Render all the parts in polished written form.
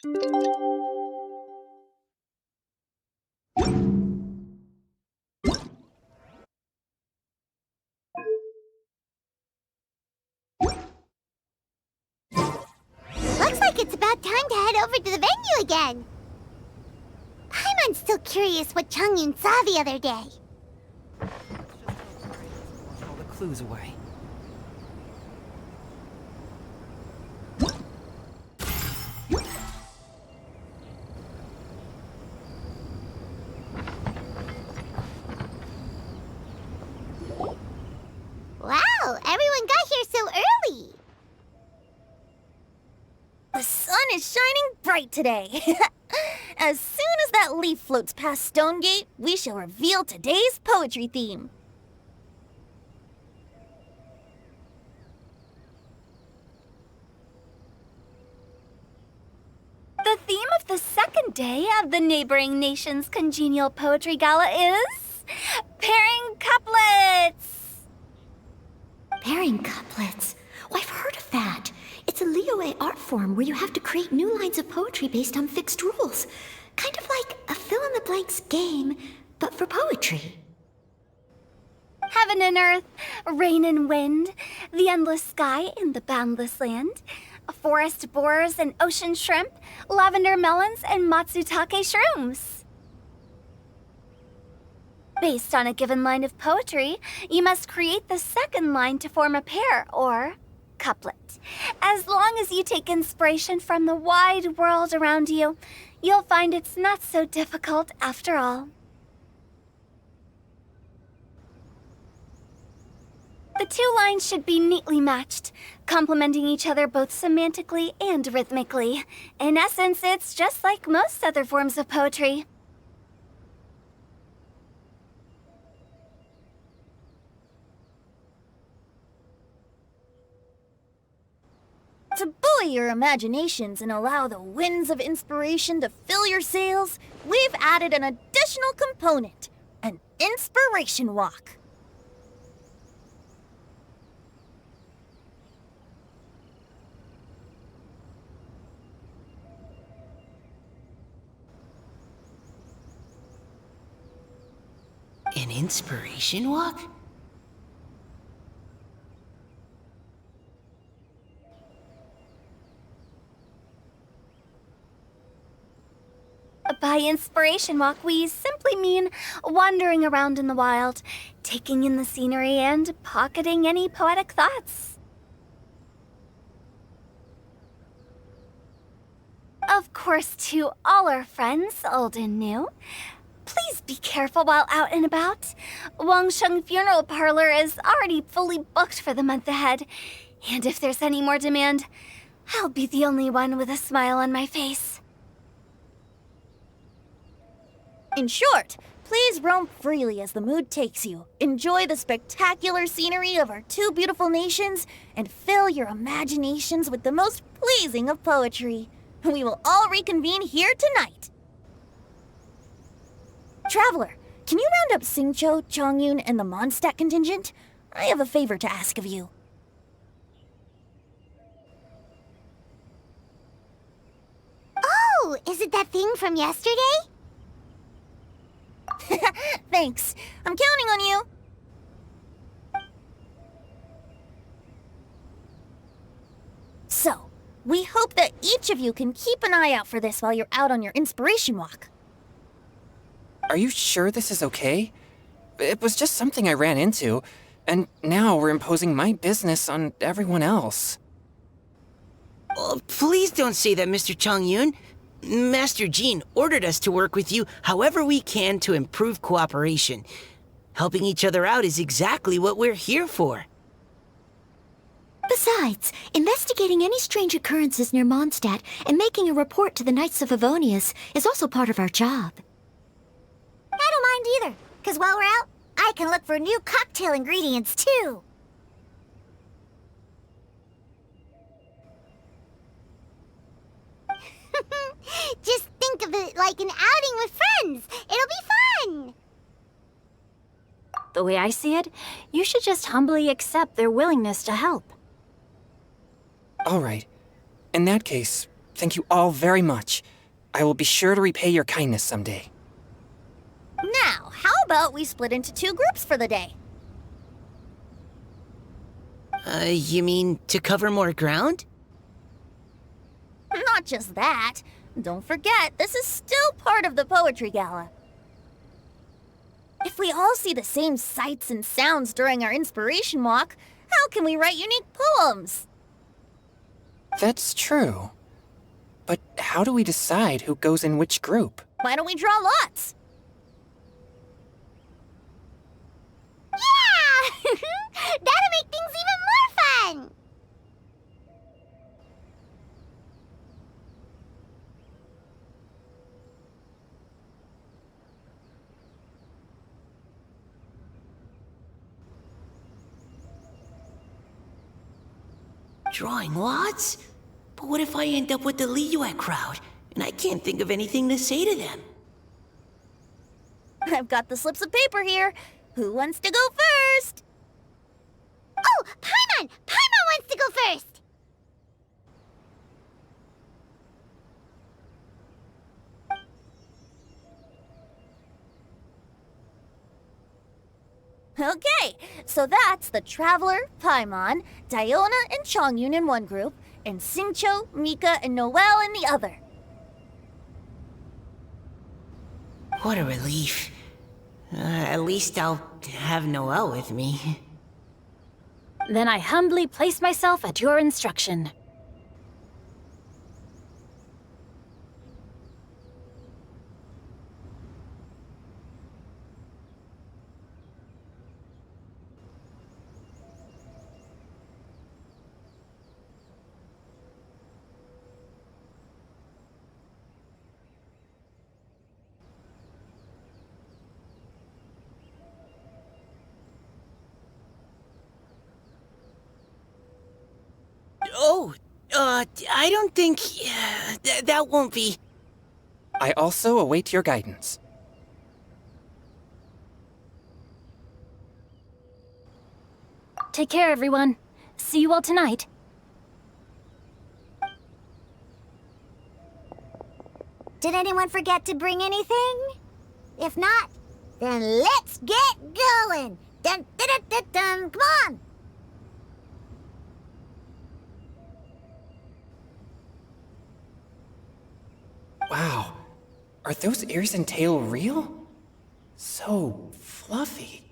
Looks like it's about time to head over to the venue again. I'm still curious what Chongyun saw the other day. All the clues away. Wow, everyone got here so early. The sun is shining bright today. As soon as that leaf floats past Stonegate, we shall reveal today's poetry theme. The theme of the second day of the neighboring nation's congenial poetry gala is pairing couplets. Pairing couplets? Oh, I've heard of that. It's a Liyue art form where you have to create new lines of poetry based on fixed rules. Kind of like a fill-in-the-blanks game, but for poetry. Heaven and earth, rain and wind, the endless sky and the boundless land, forest boars and ocean shrimp, lavender melons and matsutake shrooms. Based on a given line of poetry, you must create the second line to form a pair, or couplet. As long as you take inspiration from the wide world around you, you'll find it's not so difficult after all. The two lines should be neatly matched, complementing each other both semantically and rhythmically. In essence, it's just like most other forms of poetry. To buoy your imaginations and allow the winds of inspiration to fill your sails, we've added an additional component, an inspiration walk. An inspiration walk? By inspiration walk, we simply mean wandering around in the wild, taking in the scenery and pocketing any poetic thoughts. Of course, to all our friends, old and new, please be careful while out and about. Wangsheng Funeral Parlor is already fully booked for the month ahead, and if there's any more demand, I'll be the only one with a smile on my face. In short, please roam freely as the mood takes you. Enjoy the spectacular scenery of our two beautiful nations, and fill your imaginations with the most pleasing of poetry. We will all reconvene here tonight. Traveler, can you round up Xingqiu, Chongyun, and the Mondstadt contingent? I have a favor to ask of you. Oh, is it that thing from yesterday? Thanks. I'm counting on you. So, we hope that each of you can keep an eye out for this while you're out on your inspiration walk. Are you sure this is okay? It was just something I ran into, and now we're imposing my business on everyone else. Oh, please don't say that, Mr. Chongyun. Master Jean ordered us to work with you however we can to improve cooperation. Helping each other out is exactly what we're here for. Besides, investigating any strange occurrences near Mondstadt and making a report to the Knights of Favonius is also part of our job. I don't mind either, because while we're out, I can look for new cocktail ingredients too. Just think of it like an outing with friends. It'll be fun. The way I see it, you should just humbly accept their willingness to help. All right. In that case, Thank you all very much. I will be sure to repay your kindness someday. Now, how about we split into 2 groups for the day? You mean to cover more ground? Not just that. Don't forget, this is still part of the Poetry Gala. If we all see the same sights and sounds during our inspiration walk, how can we write unique poems? That's true. But how do we decide who goes in which group? Why don't we draw lots? Yeah! That'll make things even more fun! Drawing lots? But what if I end up with the Liyue crowd, and I can't think of anything to say to them? I've got the slips of paper here. Who wants to go first? Oh, Paimon! Paimon wants to go first! Okay, so that's the Traveler, Paimon, Diona, and Chongyun in one group, and Xingqiu, Mika, and Noelle in the other. What a relief. At least I'll have Noelle with me. Then I humbly place myself at your instruction. Oh, I don't think... that won't be... I also await your guidance. Take care, everyone. See you all tonight. Did anyone forget to bring anything? If not, then let's get going! Dun dun dun dun dun! Come on! Wow. Are those ears and tail real? So fluffy.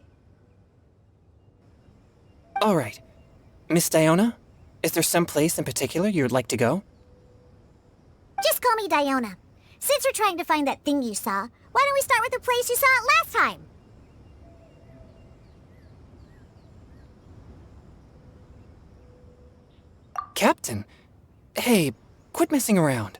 All right. Miss Diona, is there some place in particular you would like to go? Just call me Diona. Since we're trying to find that thing you saw, why don't we start with the place you saw it last time? Captain? Hey, quit messing around.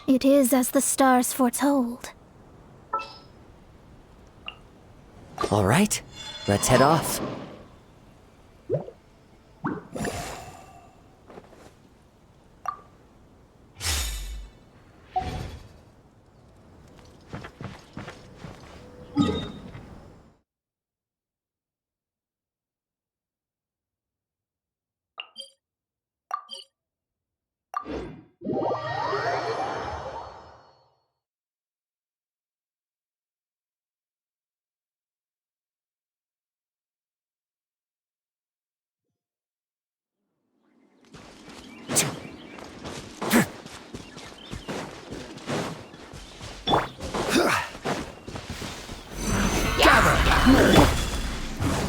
It is as the stars foretold. All right, let's head off.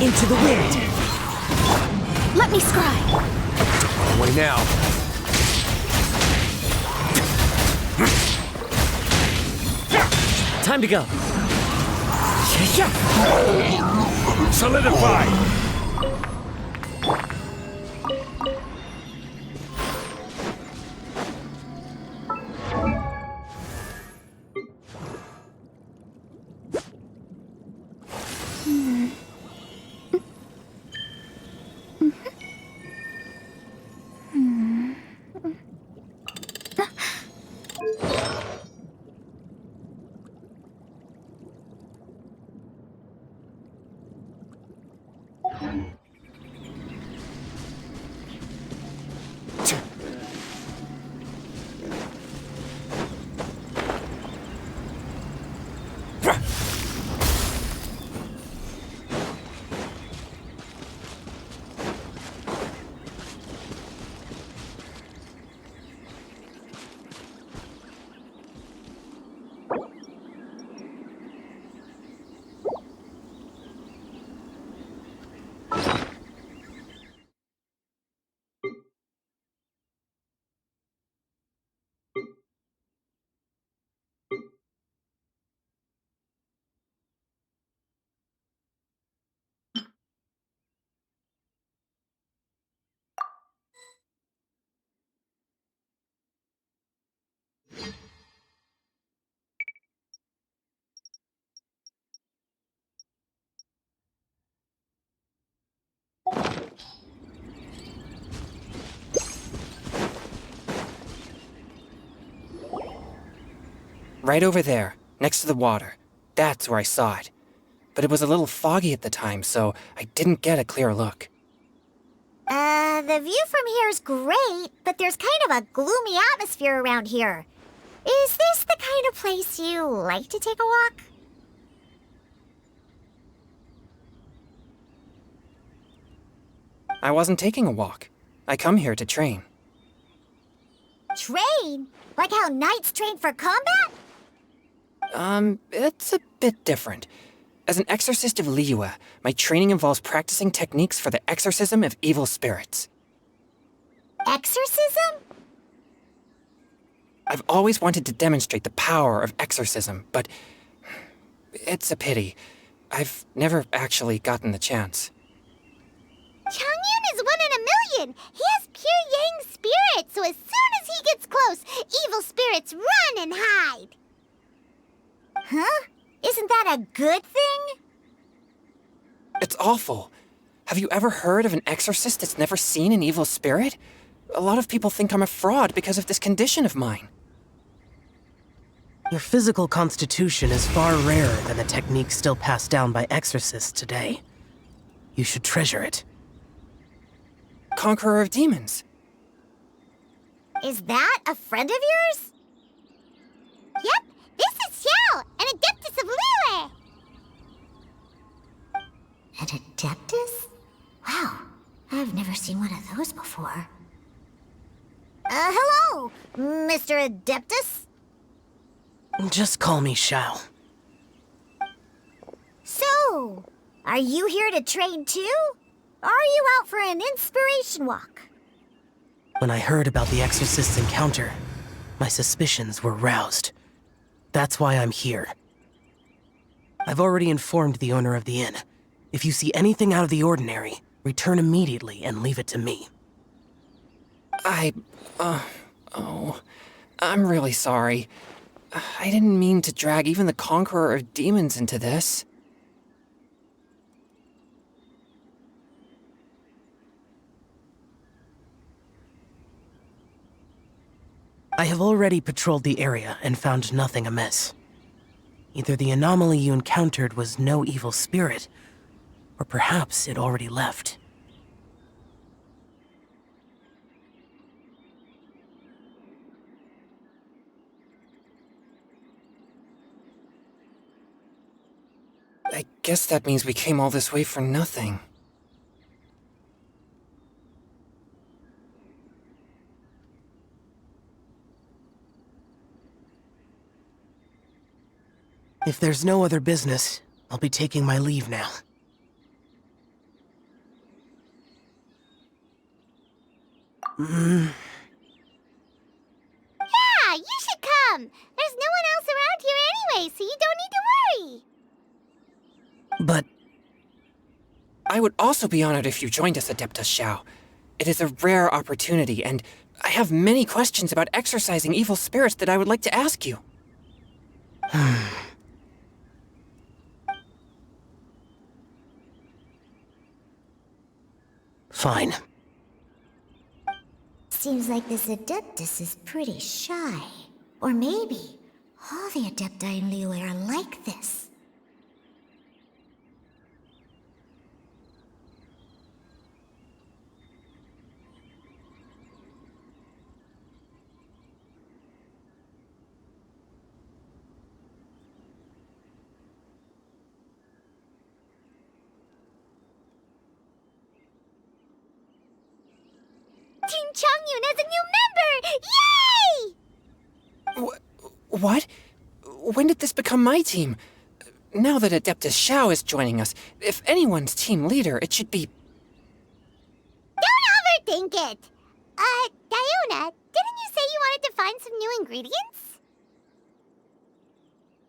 Into the wind! Let me scry! Way now. Time to go. Solidify! Right over there, next to the water. That's where I saw it. But it was a little foggy at the time, so I didn't get a clear look. The view from here is great, but there's kind of a gloomy atmosphere around here. Is this the kind of place you like to take a walk? I wasn't taking a walk. I come here to train. Train? Like how knights train for combat? It's a bit different. As an exorcist of Liyue, my training involves practicing techniques for the exorcism of evil spirits. Exorcism? I've always wanted to demonstrate the power of exorcism, but it's a pity. I've never actually gotten the chance. Changyun is 1 in a million! He has pure yang spirit, so as soon as he gets close, evil spirits run and hide! Huh? Isn't that a good thing? It's awful. Have you ever heard of an exorcist that's never seen an evil spirit? A lot of people think I'm a fraud because of this condition of mine. Your physical constitution is far rarer than the techniques still passed down by exorcists today. You should treasure it. Conqueror of demons. Is that a friend of yours? Yep, this is Xiao, an Adeptus of Liyue! An Adeptus? Wow, I've never seen one of those before. Hello, Mr. Adeptus? Just call me Shao. So, are you here to trade too? Or are you out for an inspiration walk? When I heard about the Exorcist's encounter, my suspicions were roused. That's why I'm here. I've already informed the owner of the inn. If you see anything out of the ordinary, return immediately and leave it to me. I'm really sorry. I didn't mean to drag even the Conqueror of Demons into this. I have already patrolled the area and found nothing amiss. Either the anomaly you encountered was no evil spirit, or perhaps it already left. I guess that means we came all this way for nothing. If there's no other business, I'll be taking my leave now. Yeah, you should come. There's no one else around here anyway, so you don't need to worry. But I would also be honored if you joined us, Adeptus Shao. It is a rare opportunity, and I have many questions about exorcising evil spirits that I would like to ask you. fine. Seems like this Adeptus is pretty shy. Or maybe all the Adepti in Liyue are like this. Team Changyun has a new member! Yay! What? When did this become my team? Now that Adeptus Shao is joining us, if anyone's team leader, it should be... Don't overthink it. Diona, didn't you say you wanted to find some new ingredients?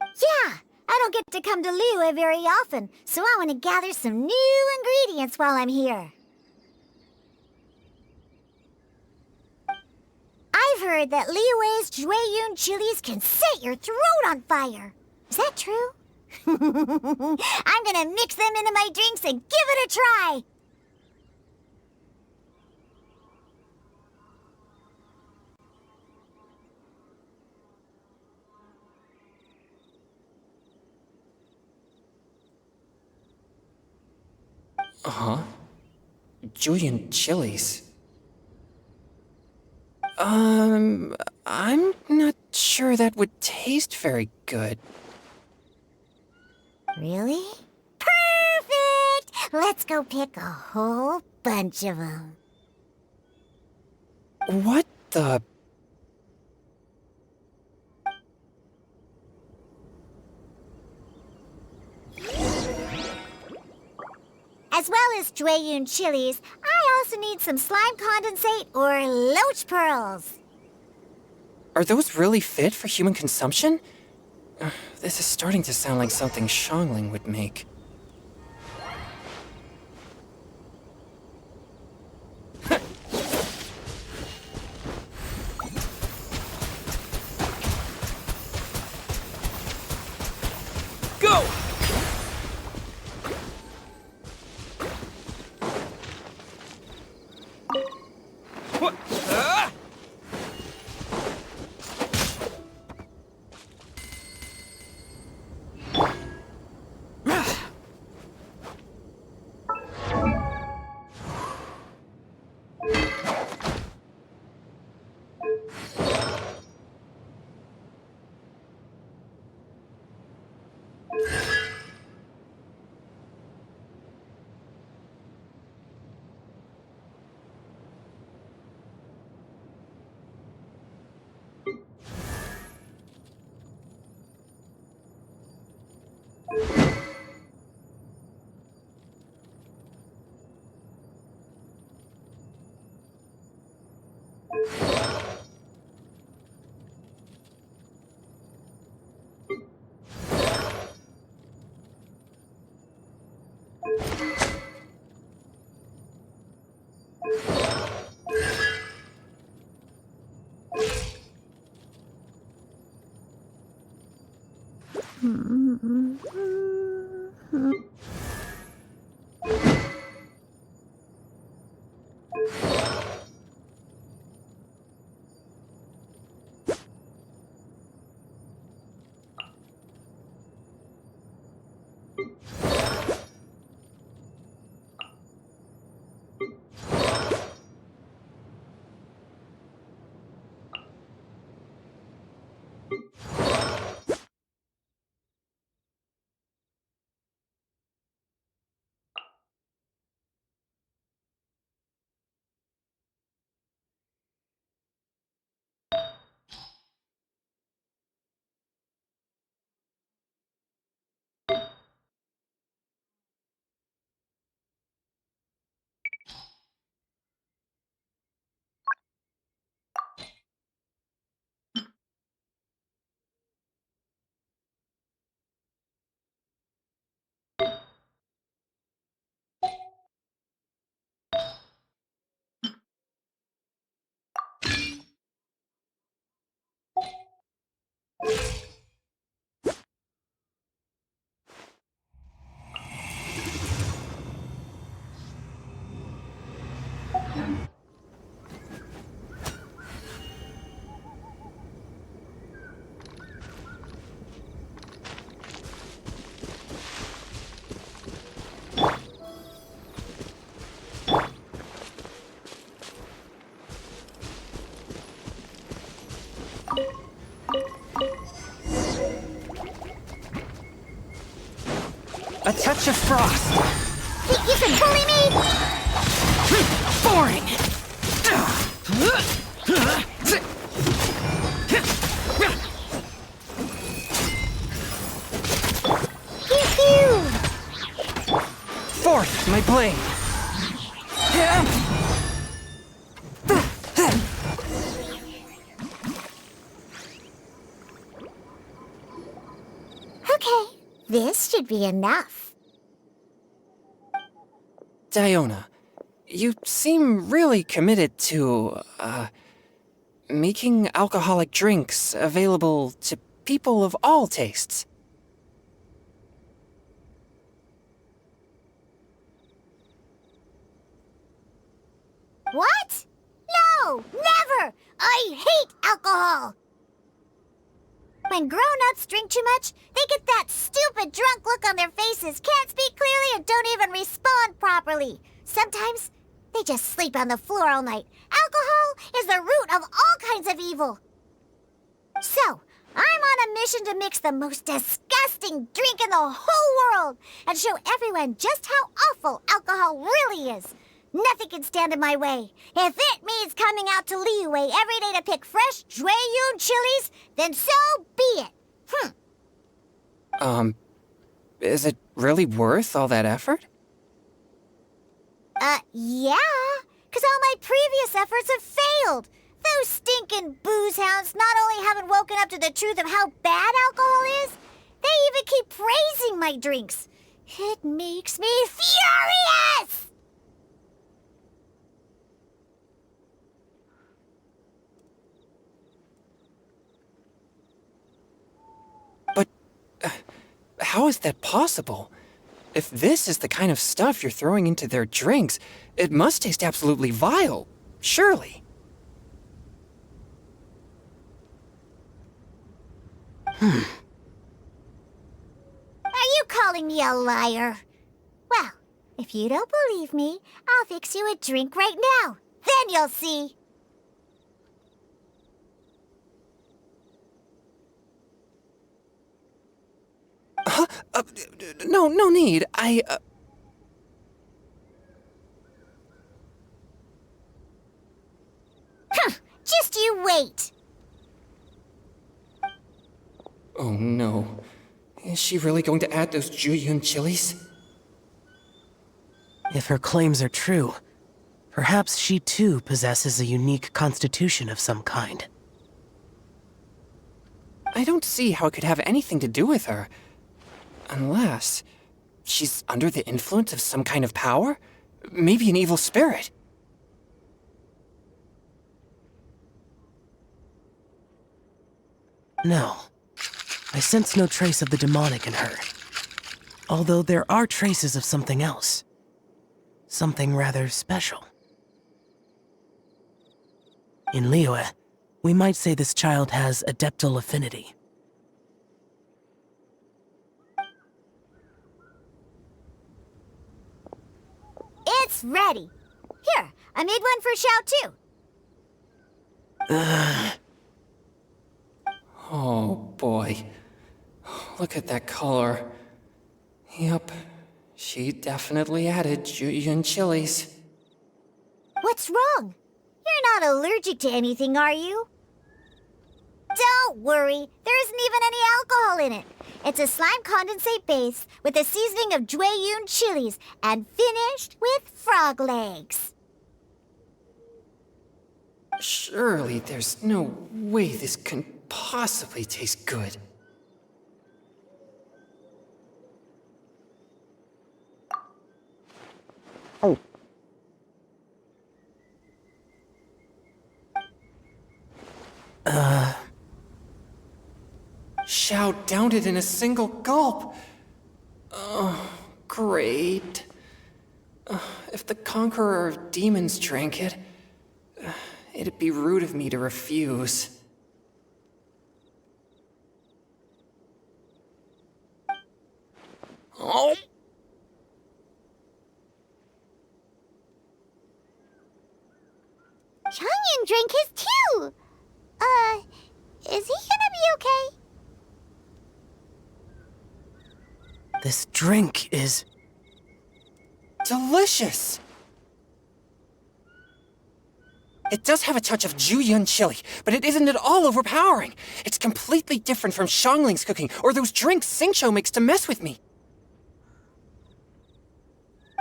Yeah, I don't get to come to Liyue very often, so I want to gather some new ingredients while I'm here. I've heard that Liyue's Jueyun chilies can set your throat on fire. Is that true? I'm gonna mix them into my drinks and give it a try. Julian chilies. I'm not sure that would taste very good. Really? Perfect! Let's go pick a whole bunch of them. What the... As well as Jueyun chilies, I also need some slime condensate or loach pearls. Are those really fit for human consumption? This is starting to sound like something Xiangling would make. Go! What? Ah! A touch of frost. Think you can bully me? Boring. Pew-pew! Forth, my blade. Okay, this should be enough. Diona, you seem really committed to, making alcoholic drinks available to people of all tastes. What? No, never! I hate alcohol! When grown-ups drink too much, they get that stupid drunk look on their faces, can't speak clearly, and don't even respond properly. Sometimes, they just sleep on the floor all night. Alcohol is the root of all kinds of evil. So, I'm on a mission to mix the most disgusting drink in the whole world and show everyone just how awful alcohol really is. Nothing can stand in my way. If it means coming out to Liyue every day to pick fresh Drayun chilies, then so be it. Is it really worth all that effort? Yeah, 'cause all my previous efforts have failed. Those stinking booze hounds not only haven't woken up to the truth of how bad alcohol is, they even keep praising my drinks. It makes me furious! But how is that possible? If this is the kind of stuff you're throwing into their drinks, it must taste absolutely vile, surely. Are you calling me a liar? Well, if you don't believe me, I'll fix you a drink right now. Then you'll see. No need. Just you wait. Oh no. Is she really going to add those Juyun chilies? If her claims are true, Perhaps she too possesses a unique constitution of some kind. I don't see how it could have anything to do with her. Unless she's under the influence of some kind of power? Maybe an evil spirit. No. I sense no trace of the demonic in her. Although there are traces of something else. Something rather special. In Liyue, we might say this child has adeptal affinity. It's ready. Here, I made one for Xiao too. Oh boy. Look at that color. Yup. She definitely added Julian chilies. What's wrong? You're not allergic to anything, are you? Don't worry, there isn't even any alcohol in it. It's a slime condensate base with a seasoning of Jueyun chilies and finished with frog legs. Surely there's no way this can possibly taste good. Xiao downed it in a single gulp. Oh, great. If the Conqueror of Demons drank it, it'd be rude of me to refuse. Oh! Chongyun drank his too! Is he gonna be okay? This drink is... delicious! It does have a touch of Jueyun chili, but it isn't at all overpowering. It's completely different from Xiangling's cooking or those drinks Xingqiu makes to mess with me.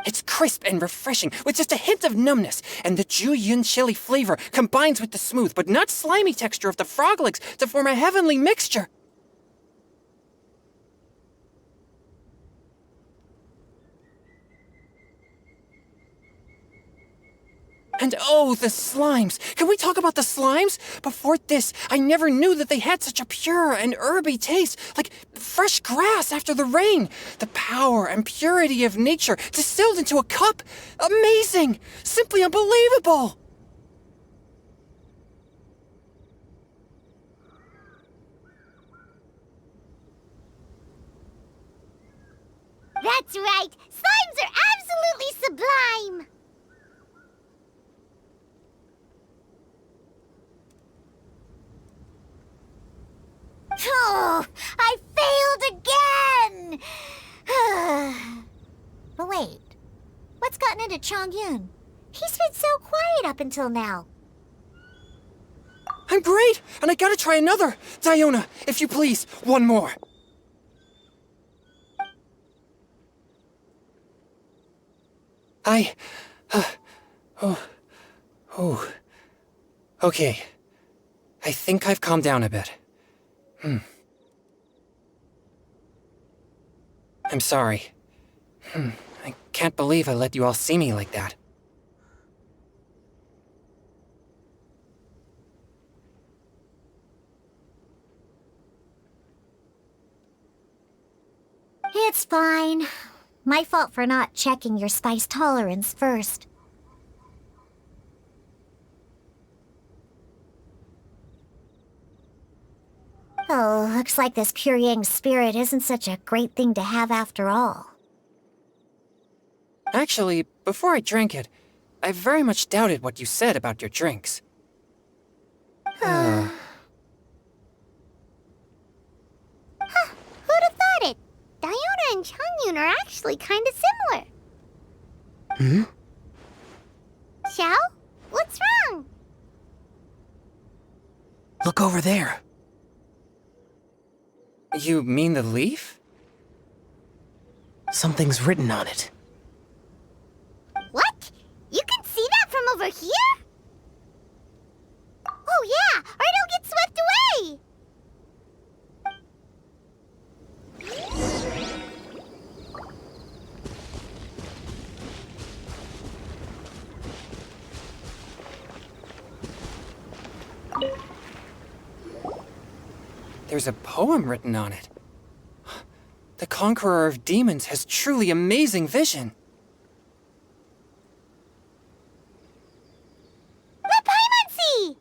It's crisp and refreshing, with just a hint of numbness, and the Jueyun chili flavor combines with the smooth but not slimy texture of the frog legs to form a heavenly mixture. And oh, the slimes! Can we talk about the slimes? Before this, I never knew that they had such a pure and herby taste, like fresh grass after the rain. The power and purity of nature distilled into a cup. Amazing! Simply unbelievable! That's right! Slimes are absolutely sublime! Oh, I failed again! But wait, what's gotten into Chongyun? He's been so quiet up until now. I'm great, and I gotta try another. Diona, if you please, one more. Okay. I think I've calmed down a bit. I'm sorry. I can't believe I let you all see me like that. It's fine. My fault for not checking your spice tolerance first. Oh, looks like this Pure Yang spirit isn't such a great thing to have after all. Actually, before I drank it, I very much doubted what you said about your drinks. Who'd have thought it? Diona and Chongyun are actually kind of similar. Xiao? What's wrong? Look over there. You mean the leaf? Something's written on it. What? You can see that from There's a poem written on it. The conqueror of demons has truly amazing vision. Let Paimon see!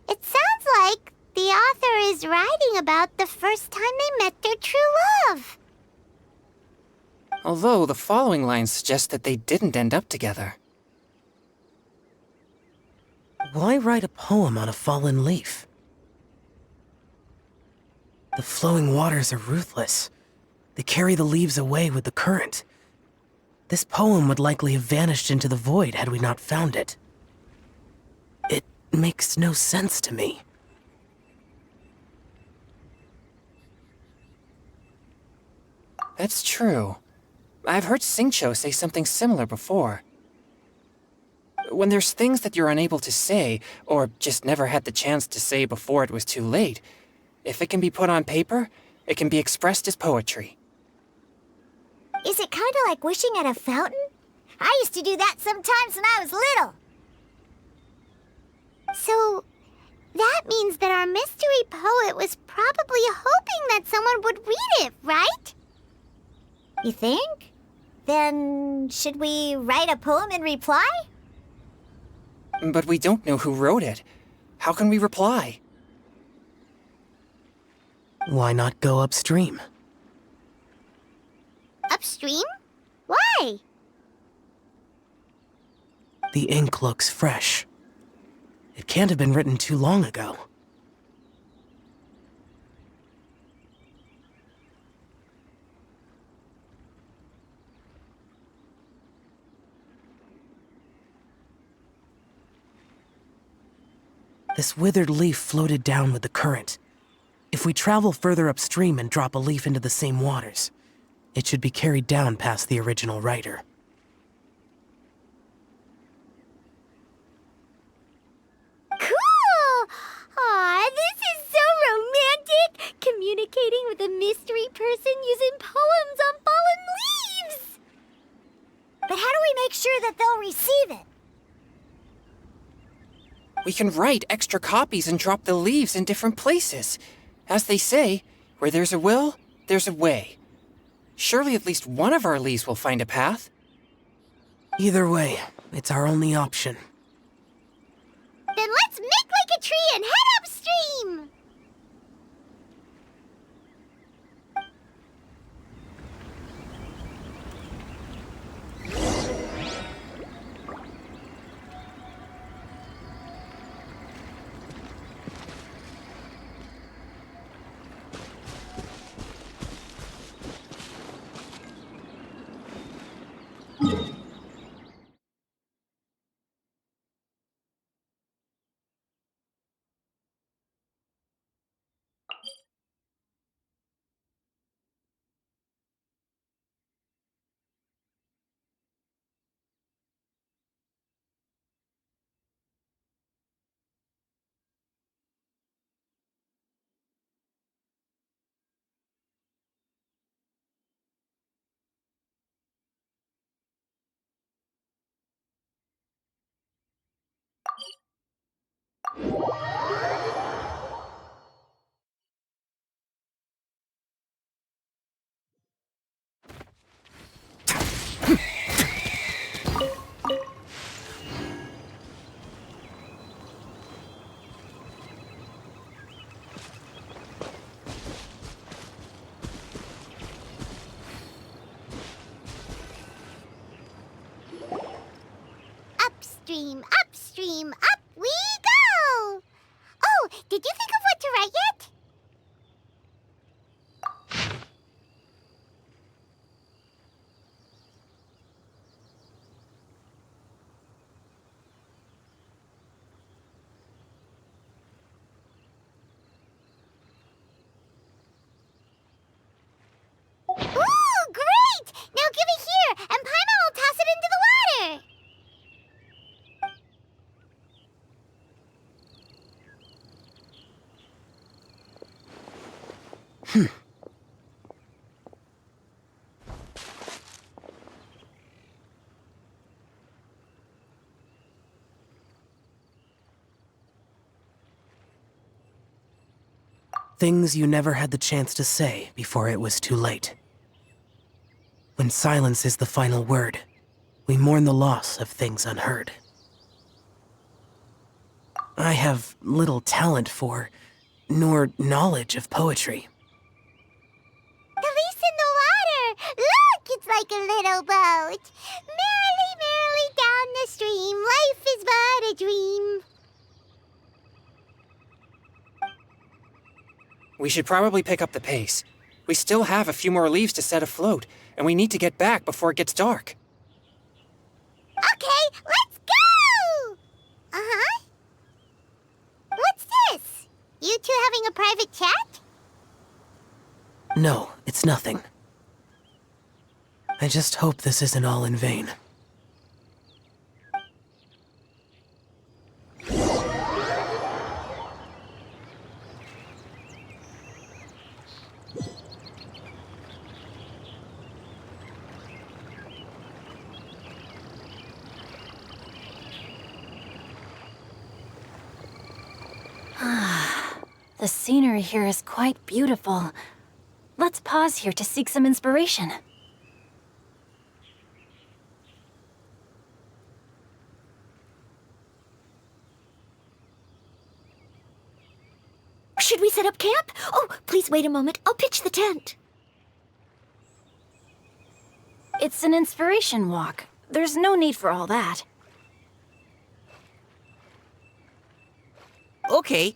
It sounds like the author is writing about the first time they met their true love. Although the following lines suggest that they didn't end up together. Why write a poem on a fallen leaf? The flowing waters are ruthless. They carry the leaves away with the current. This poem would likely have vanished into the void had we not found it. It makes no sense to me. That's true. I've heard Xingqiu say something similar before. When there's things that you're unable to say, or just never had the chance to say before it was too late, if it can be put on paper, it can be expressed as poetry. Is it kind of like wishing at a fountain? I used to do that sometimes when I was little. So, that means that our mystery poet was probably hoping that someone would read it, right? You think? Then, should we write a poem in reply? But we don't know who wrote it. How can we reply? Why not go upstream? Upstream? Why? The ink looks fresh. It can't have been written too long ago. This withered leaf floated down with the current. If we travel further upstream and drop a leaf into the same waters, it should be carried down past the original writer. Cool! Aw, this is so romantic! Communicating with a mystery person using poems on fallen leaves! But how do we make sure that they'll receive it? We can write extra copies and drop the leaves in different places. As they say, where there's a will, there's a way. Surely at least one of our leaves will find a path. Either way, it's our only option. Then let's make like a tree and head upstream! Upstream, upstream, up we go! Oh, did you think of what to write yet? Things you never had the chance to say before it was too late. When silence is the final word, we mourn the loss of things unheard. I have little talent for, nor knowledge of poetry. The leaf's in the water! Look, it's like a little boat. Merrily, merrily down the stream, life is but a dream. We should probably pick up the pace. We still have a few more leaves to set afloat, and we need to get back before it gets dark. Okay, let's go! Uh-huh. What's this? You two having a private chat? No, it's nothing. I just hope this isn't all in vain. The scenery here is quite beautiful. Let's pause here to seek some inspiration. Should we set up camp? Oh, please wait a moment. I'll pitch the tent. It's an inspiration walk. There's no need for all that. Okay,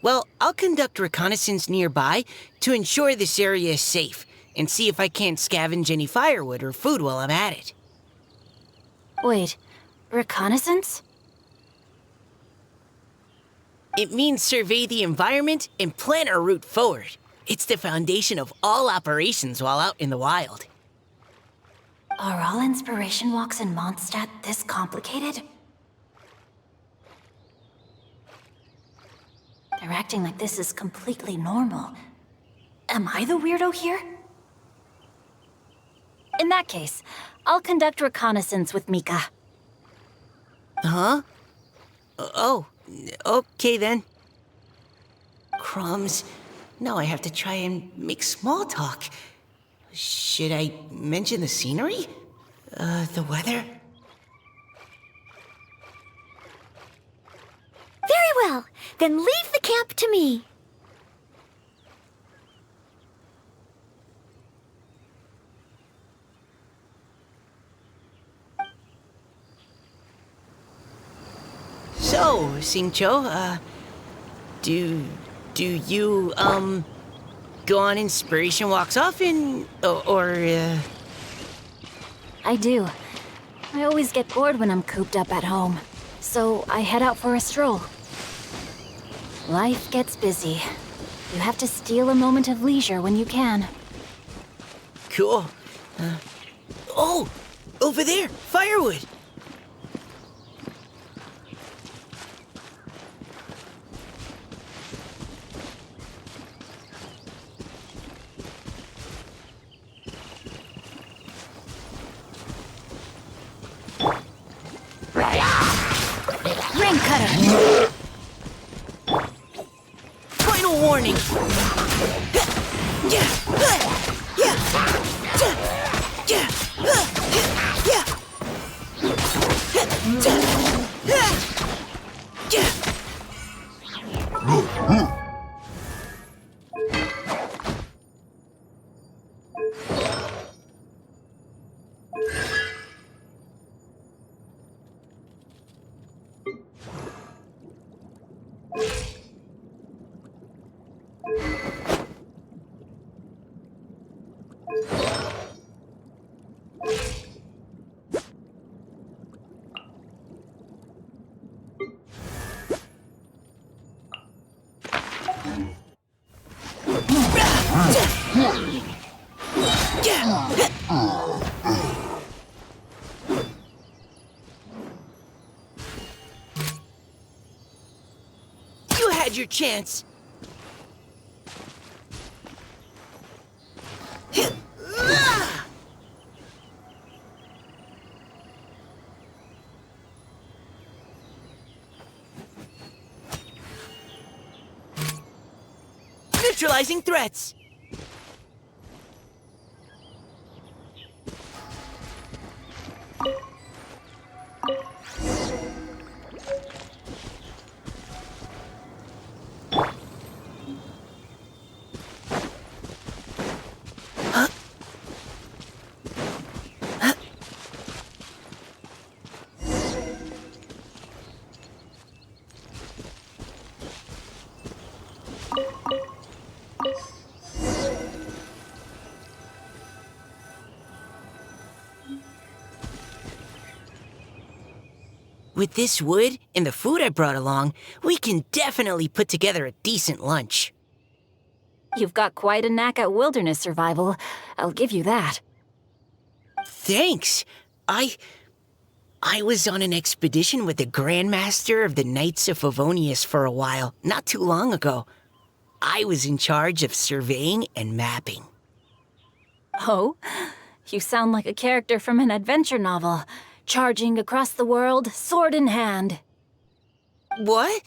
well, I'll conduct reconnaissance nearby to ensure this area is safe and see if I can't scavenge any firewood or food while I'm at it. Wait, reconnaissance? It means survey the environment and plan our route forward. It's the foundation of all operations while out in the wild. Are all inspiration walks in Mondstadt this complicated? They're acting like this is completely normal. Am I the weirdo here? In that case, I'll conduct reconnaissance with Mika. Huh? Oh, okay then. Crumbs. Now I have to try and make small talk. Should I mention the scenery? The weather? Very well. Then leave the camp to me. So, Singcho, do you, go on inspiration walks often, or I do. I always get bored when I'm cooped up at home, so I head out for a stroll. Life gets busy. You have to steal a moment of leisure when you can. Cool. Oh, over there, firewood. Ring cutter! Final warning. You had your chance. Neutralizing threats! With this wood and the food I brought along, we can definitely put together a decent lunch. You've got quite a knack at wilderness survival. I'll give you that. Thanks. I was on an expedition with the Grandmaster of the Knights of Favonius for a while, not too long ago. I was in charge of surveying and mapping. Oh? You sound like a character from an adventure novel. Charging across the world, sword in hand. What?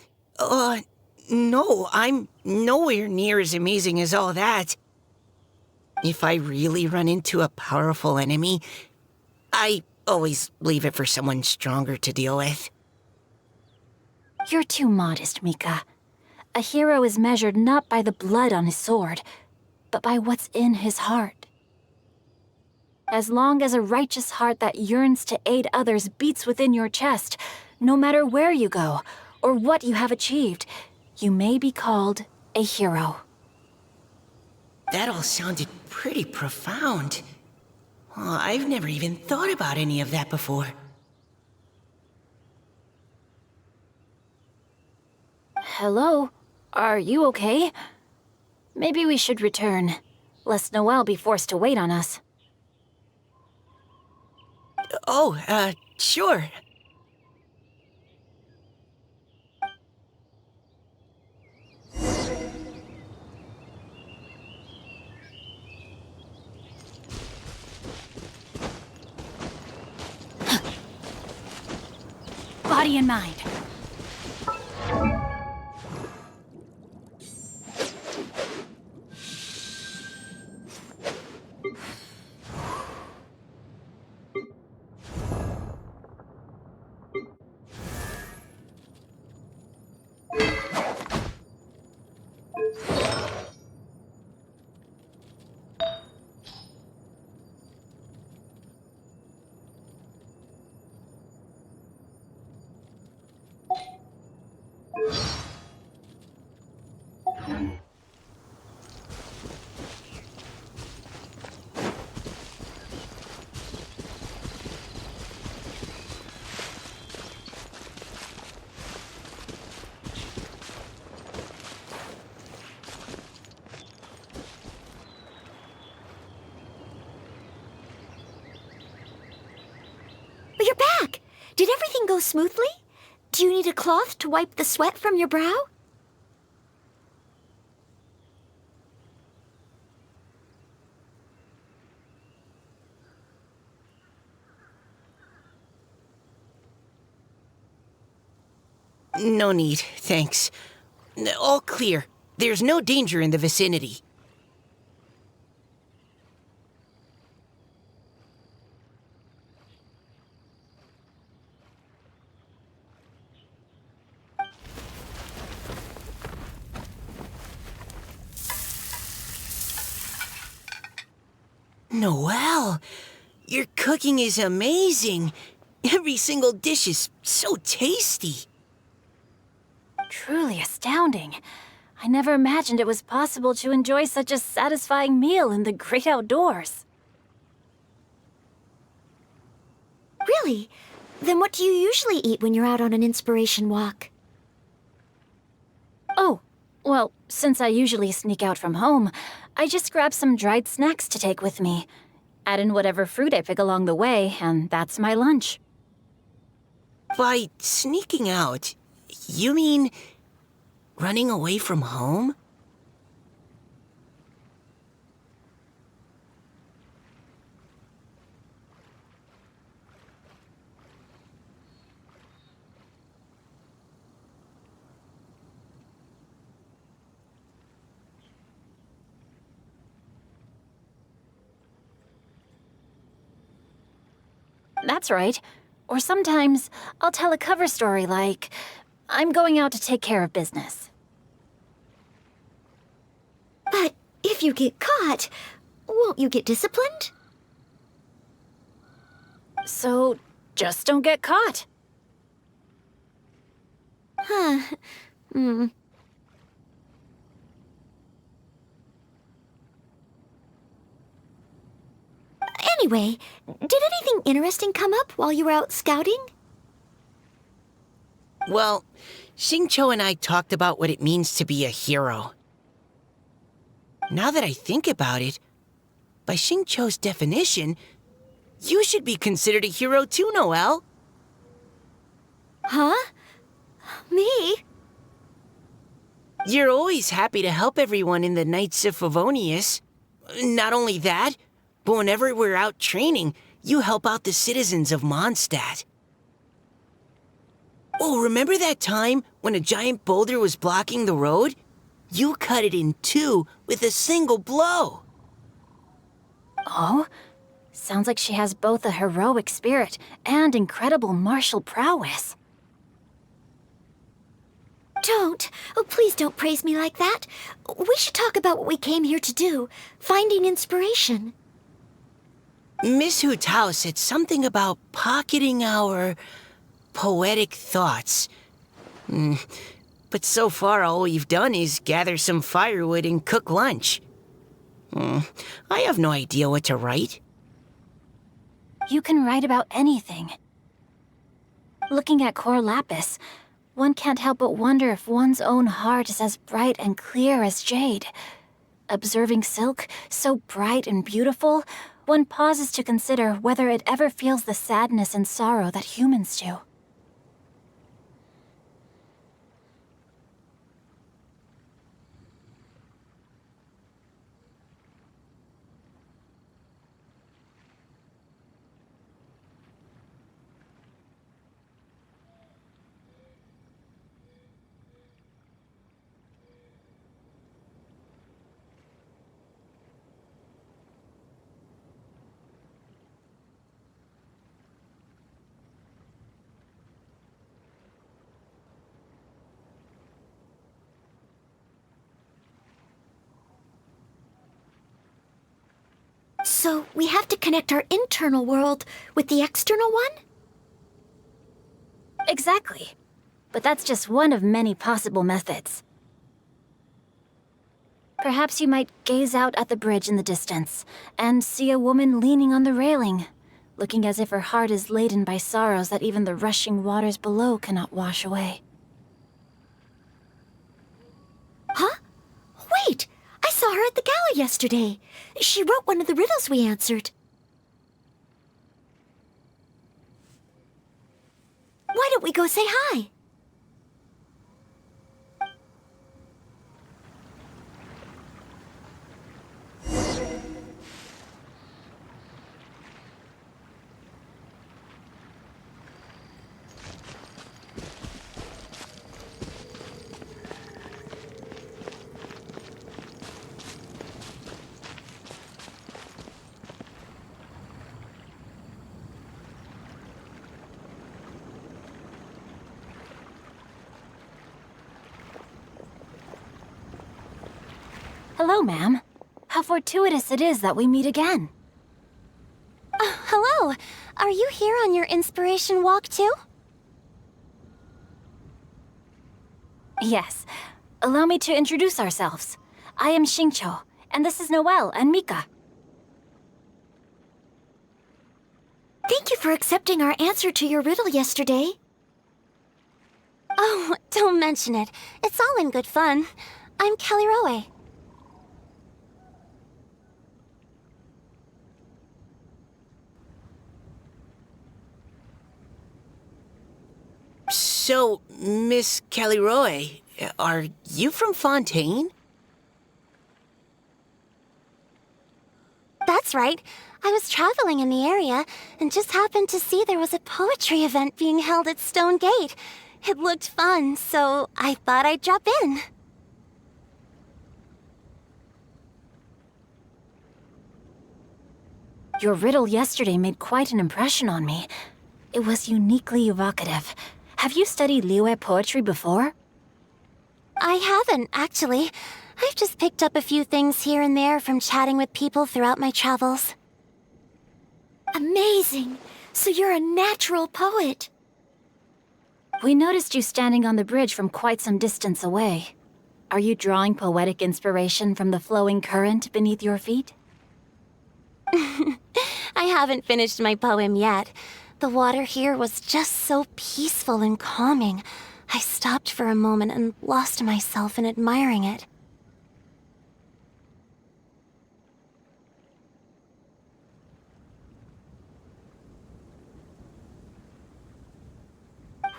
No, I'm nowhere near as amazing as all that. If I really run into a powerful enemy, I always leave it for someone stronger to deal with. You're too modest, Mika. A hero is measured not by the blood on his sword, but by what's in his heart. As long as a righteous heart that yearns to aid others beats within your chest, no matter where you go or what you have achieved, you may be called a hero. That all sounded pretty profound. Oh, I've never even thought about any of that before. Hello? Are you okay? Maybe we should return, lest Noelle be forced to wait on us. Oh, sure. Body and mind. But you're back! Did everything go smoothly? Do you need a cloth to wipe the sweat from your brow? No need, thanks. All clear. There's no danger in the vicinity. Noelle, your cooking is amazing. Every single dish is so tasty. Truly astounding. I never imagined it was possible to enjoy such a satisfying meal in the great outdoors. Really? Then what do you usually eat when you're out on an inspiration walk? Oh, well, since I usually sneak out from home, I just grab some dried snacks to take with me. Add in whatever fruit I pick along the way, and that's my lunch. By sneaking out, you mean running away from home? That's right. Or sometimes I'll tell a cover story like, I'm going out to take care of business. But if you get caught, won't you get disciplined? So just don't get caught. Huh. Anyway, did anything interesting come up while you were out scouting? Well, Xingqiu and I talked about what it means to be a hero. Now that I think about it, by Xingqiu's definition, you should be considered a hero too, Noelle. Huh? Me? You're always happy to help everyone in the Knights of Favonius. Not only that, but whenever we're out training, you help out the citizens of Mondstadt. Oh, remember that time when a giant boulder was blocking the road? You cut it in two with a single blow. Oh? Sounds like she has both a heroic spirit and incredible martial prowess. Don't. Oh, please don't praise me like that. We should talk about what we came here to do, finding inspiration. Miss Hu Tao said something about pocketing our poetic thoughts. But so far all we've done is gather some firewood and cook lunch. I have no idea what to write. You can write about anything. Looking at Cor Lapis, one can't help but wonder if one's own heart is as bright and clear as jade. Observing silk, so bright and beautiful, one pauses to consider whether it ever feels the sadness and sorrow that humans do. So we have to connect our internal world with the external one? Exactly. But that's just one of many possible methods. Perhaps you might gaze out at the bridge in the distance and see a woman leaning on the railing, looking as if her heart is laden by sorrows that even the rushing waters below cannot wash away. Huh? Wait! I saw her at the gala yesterday. She wrote one of the riddles we answered. Why don't we go say hi? Hello, ma'am. How fortuitous it is that we meet again. Hello. Are you here on your inspiration walk too? Yes. Allow me to introduce ourselves. I am Xingqiu, and this is Noelle and Mika. Thank you for accepting our answer to your riddle yesterday. Oh, don't mention it. It's all in good fun. I'm Kelly Rowe. So, Miss Caliroe, are you from Fontaine? That's right. I was traveling in the area and just happened to see there was a poetry event being held at Stone Gate. It looked fun, so I thought I'd drop in. Your riddle yesterday made quite an impression on me. It was uniquely evocative. Have you studied Liyue poetry before? I haven't, actually. I've just picked up a few things here and there from chatting with people throughout my travels. Amazing! So you're a natural poet. We noticed you standing on the bridge from quite some distance away. Are you drawing poetic inspiration from the flowing current beneath your feet? I haven't finished my poem yet. The water here was just so peaceful and calming. I stopped for a moment and lost myself in admiring it.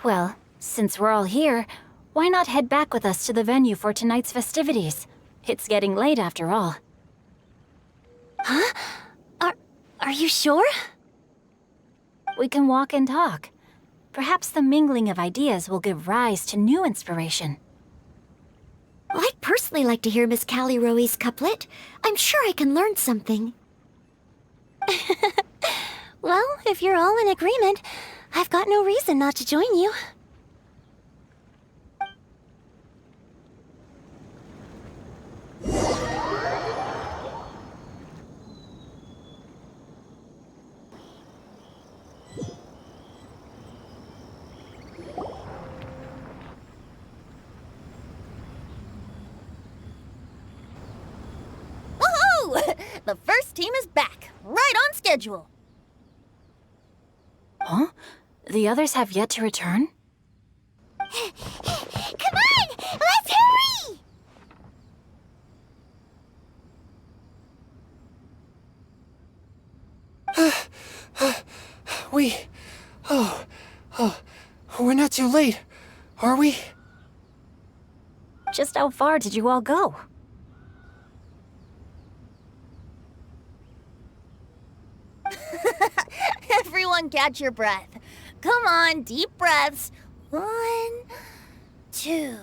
Well, since we're all here, why not head back with us to the venue for tonight's festivities? It's getting late after all. Huh? Are you sure? We can walk and talk. Perhaps the mingling of ideas will give rise to new inspiration. Well, I'd personally like to hear Miss Callie Rowe's couplet. I'm sure I can learn something. Well, if you're all in agreement, I've got no reason not to join you. Woohoo! The first team is back, right on schedule. Huh? The others have yet to return? Come on! Let's hurry! We're not too late, are we? Just how far did you all go? Everyone catch your breath. Come on, deep breaths. 1, 2.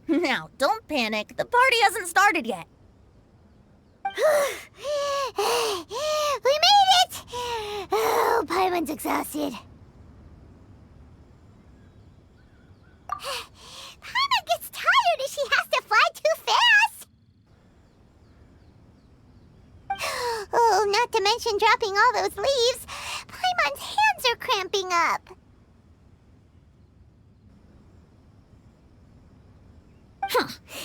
Now, don't panic. The party hasn't started yet. We made it! Oh, Paimon's exhausted. Paimon gets tired if she has to fly too fast. Oh, not to mention dropping all those leaves. Paimon's hands are cramping up.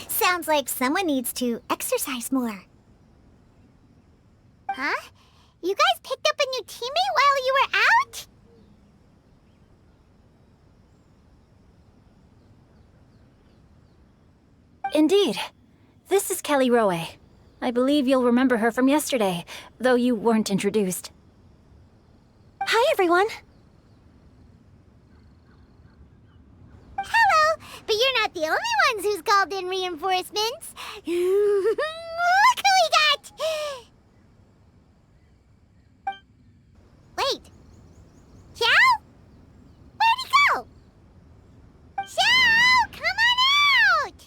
Sounds like someone needs to exercise more. Huh? You guys picked up a new teammate while you were out? Indeed. This is Callie Rowe. I believe you'll remember her from yesterday, though you weren't introduced. Hi, everyone. Hello, but you're not the only ones who's called in reinforcements. Look who we got! Wait. Xiao? Where'd he go? Xiao, come on out!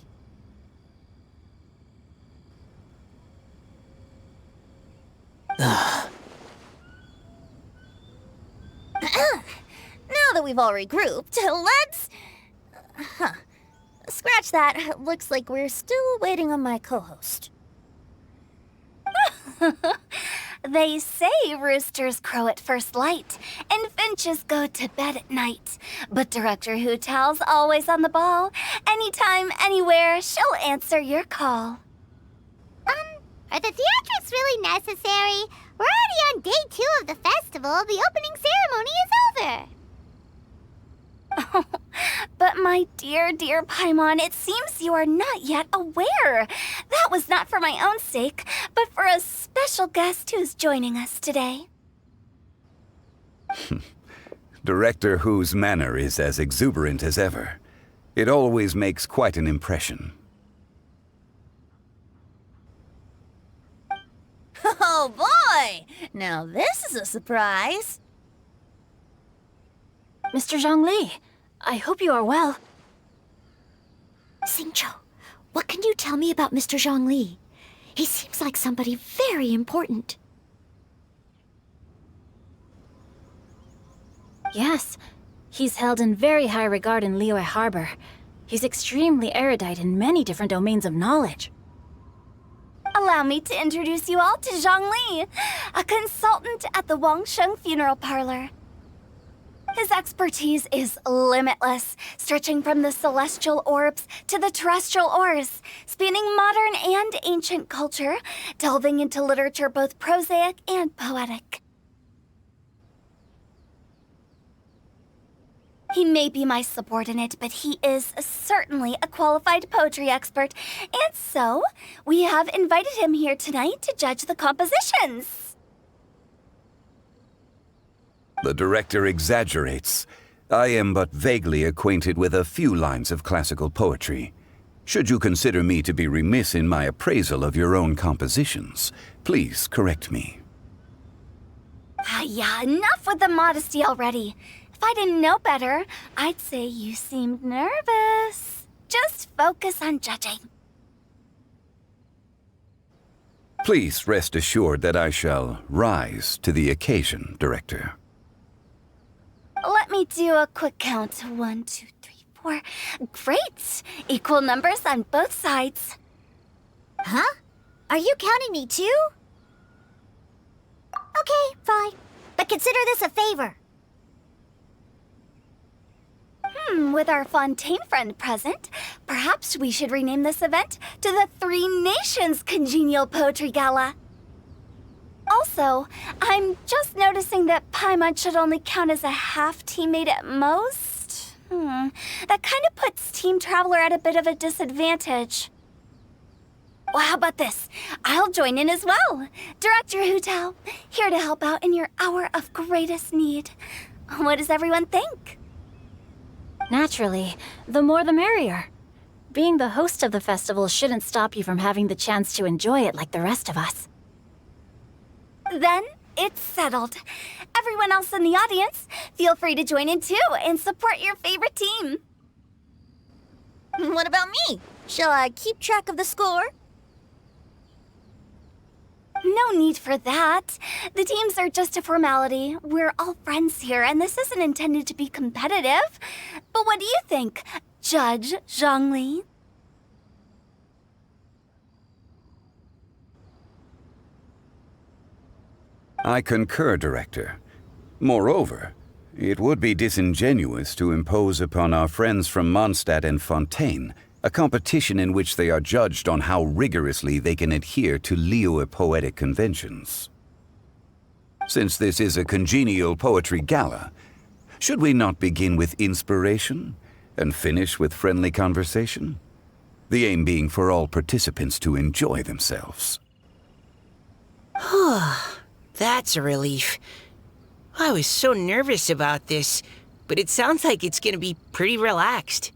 Now that we've all regrouped, let's... Scratch that. Looks like we're still waiting on my co-host. They say roosters crow at first light, and finches go to bed at night. But Director Hootal's always on the ball. Anytime, anywhere, she'll answer your call. Are the theatrics really necessary? We're already on day 2 of the festival. The opening ceremony is over. But my dear, dear Paimon, it seems you are not yet aware. That was not for my own sake, but for a special guest who's joining us today. Director Who's manner is as exuberant as ever. It always makes quite an impression. Oh boy! Now this is a surprise. Mr. Zhongli, I hope you are well. Xingqiu, what can you tell me about Mr. Zhongli? He seems like somebody very important. Yes, he's held in very high regard in Liyue Harbor. He's extremely erudite in many different domains of knowledge. Allow me to introduce you all to Zhongli, a consultant at the Wangsheng Funeral Parlor. His expertise is limitless, stretching from the celestial orbs to the terrestrial ores, spanning modern and ancient culture, delving into literature both prosaic and poetic. He may be my subordinate, but he is certainly a qualified poetry expert, and so we have invited him here tonight to judge the compositions. The director exaggerates. I am but vaguely acquainted with a few lines of classical poetry. Should you consider me to be remiss in my appraisal of your own compositions, please correct me. Yeah, enough with the modesty already. If I didn't know better, I'd say you seemed nervous. Just focus on judging. Please rest assured that I shall rise to the occasion, Director. Let me do a quick count. 1, 2, 3, 4. Great! Equal numbers on both sides. Huh? Are you counting me too? Okay, fine. But consider this a favor. With our Fontaine friend present, perhaps we should rename this event to the Three Nations Congenial Poetry Gala. Also, I'm just noticing that Paimon should only count as a half teammate at most. That kind of puts Team Traveler at a bit of a disadvantage. Well, how about this? I'll join in as well. Director Hu Tao, here to help out in your hour of greatest need. What does everyone think? Naturally, the more the merrier. Being the host of the festival shouldn't stop you from having the chance to enjoy it like the rest of us. Then it's settled. Everyone else in the audience, feel free to join in too and support your favorite team. What about me? Shall I keep track of the score? No need for that. The teams are just a formality. We're all friends here, and this isn't intended to be competitive. But what do you think, Judge Zhongli? I concur, Director. Moreover, it would be disingenuous to impose upon our friends from Mondstadt and Fontaine a competition in which they are judged on how rigorously they can adhere to Liyue poetic conventions. Since this is a congenial poetry gala, should we not begin with inspiration and finish with friendly conversation? The aim being for all participants to enjoy themselves. That's a relief. I was so nervous about this, but it sounds like it's gonna be pretty relaxed.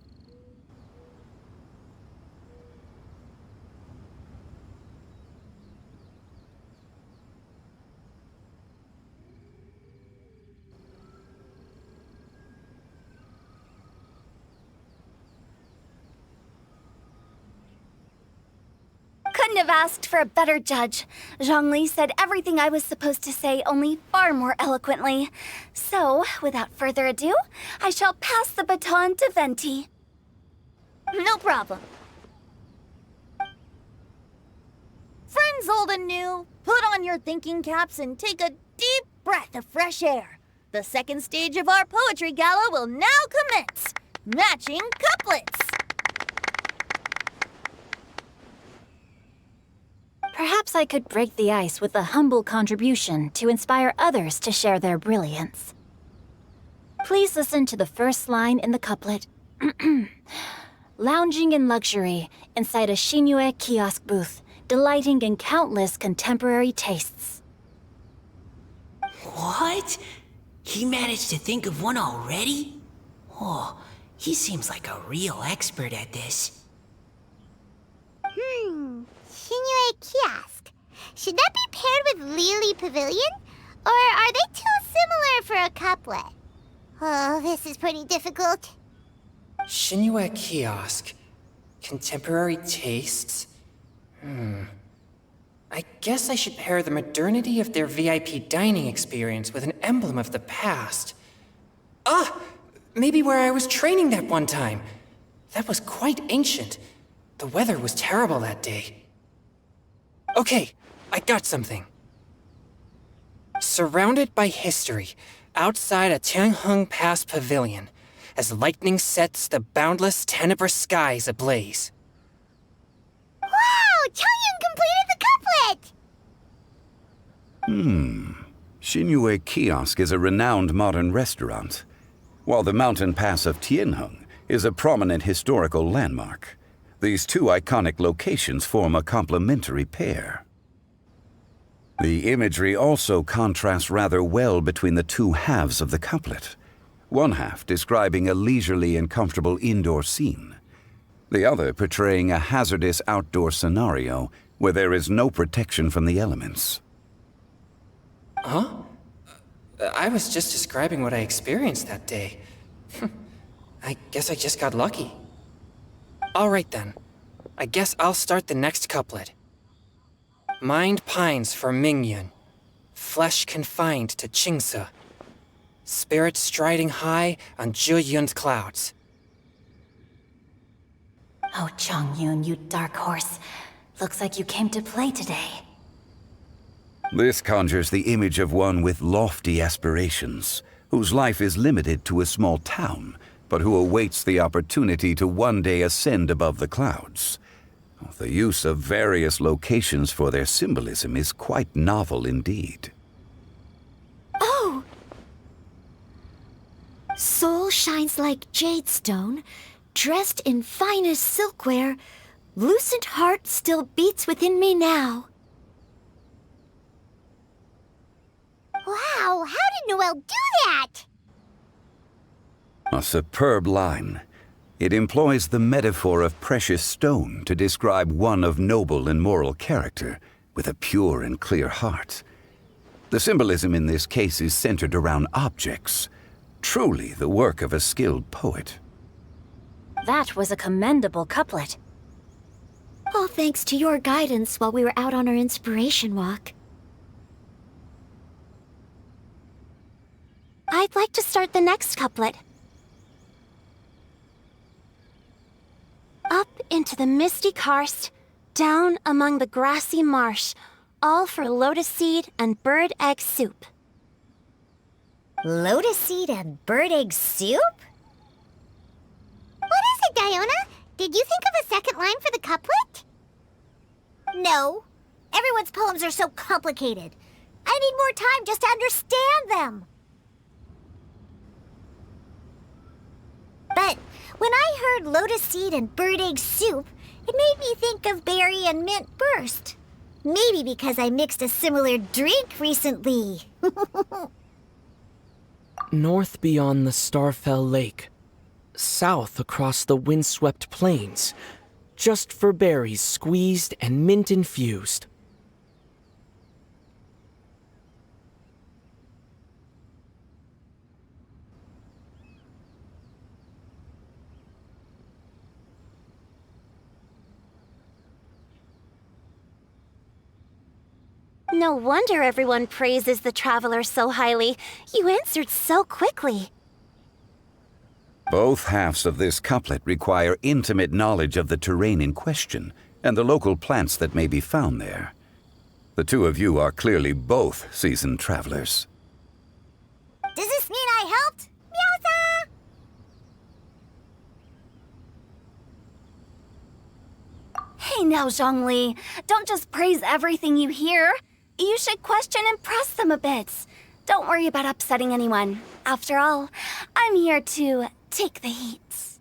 Couldn't have asked for a better judge. Zhongli said everything I was supposed to say, only far more eloquently. So, without further ado, I shall pass the baton to Venti. No problem. Friends old and new, put on your thinking caps and take a deep breath of fresh air. The second stage of our poetry gala will now commence. Matching couplets. Perhaps I could break the ice with a humble contribution to inspire others to share their brilliance. Please listen to the first line in the couplet. Lounging in luxury inside a Shinue kiosk booth, delighting in countless contemporary tastes. What? He managed to think of one already? Oh, he seems like a real expert at this. Shinue Kiosk. Should that be paired with Lily Pavilion? Or are they too similar for a couplet? Oh, this is pretty difficult. Shinue Kiosk. Contemporary tastes? I guess I should pair the modernity of their VIP dining experience with an emblem of the past. Maybe where I was training that one time. That was quite ancient. The weather was terrible that day. Okay, I got something. Surrounded by history, outside a Tianheng Pass pavilion, as lightning sets the boundless tenebrous skies ablaze. Wow! Changyun completed the couplet! Xingyue Kiosk is a renowned modern restaurant, while the mountain pass of Tianheng is a prominent historical landmark. These two iconic locations form a complementary pair. The imagery also contrasts rather well between the two halves of the couplet, one half describing a leisurely and comfortable indoor scene, the other portraying a hazardous outdoor scenario where there is no protection from the elements. Huh? I was just describing what I experienced that day. I guess I just got lucky. All right then. I guess I'll start the next couplet. Mind pines for Mingyun, flesh confined to Qingse, spirit striding high on Zheyun's clouds. Oh, Changyun, you dark horse. Looks like you came to play today. This conjures the image of one with lofty aspirations, whose life is limited to a small town, but who awaits the opportunity to one day ascend above the clouds. The use of various locations for their symbolism is quite novel indeed. Oh! Soul shines like jadestone, dressed in finest silkware, lucent heart still beats within me now. Wow, how did Noelle do that? A superb line. It employs the metaphor of precious stone to describe one of noble and moral character, with a pure and clear heart. The symbolism in this case is centered around objects, truly the work of a skilled poet. That was a commendable couplet. All thanks to your guidance while we were out on our inspiration walk. I'd like to start the next couplet. Up into the misty karst, down among the grassy marsh, all for lotus seed and bird egg soup. Lotus seed and bird egg soup? What is it, Diona? Did you think of a second line for the couplet? No. Everyone's poems are so complicated. I need more time just to understand them. But when I heard lotus seed and bird egg soup, it made me think of berry and mint burst. Maybe because I mixed a similar drink recently. North beyond the Starfell Lake, south across the windswept plains, just for berries squeezed and mint infused. No wonder everyone praises the traveler so highly. You answered so quickly. Both halves of this couplet require intimate knowledge of the terrain in question and the local plants that may be found there. The two of you are clearly both seasoned travelers. Does this mean I helped? Meowza! Hey now, Zhongli. Don't just praise everything you hear. You should question and press them a bit. Don't worry about upsetting anyone. After all, I'm here to take the heat.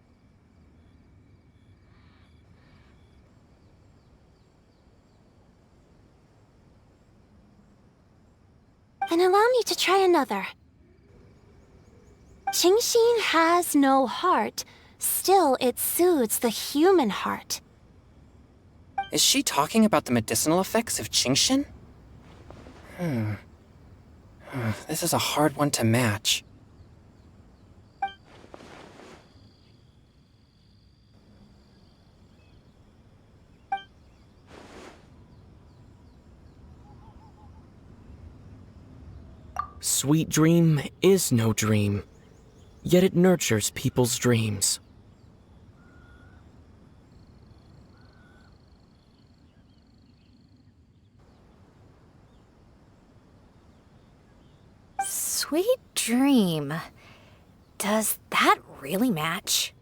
Then allow me to try another. Qingxin has no heart, still it soothes the human heart. Is she talking about the medicinal effects of Qingxin? This is a hard one to match. Sweet dream is no dream. yet it nurtures people's dreams. Sweet dream. Does that really match?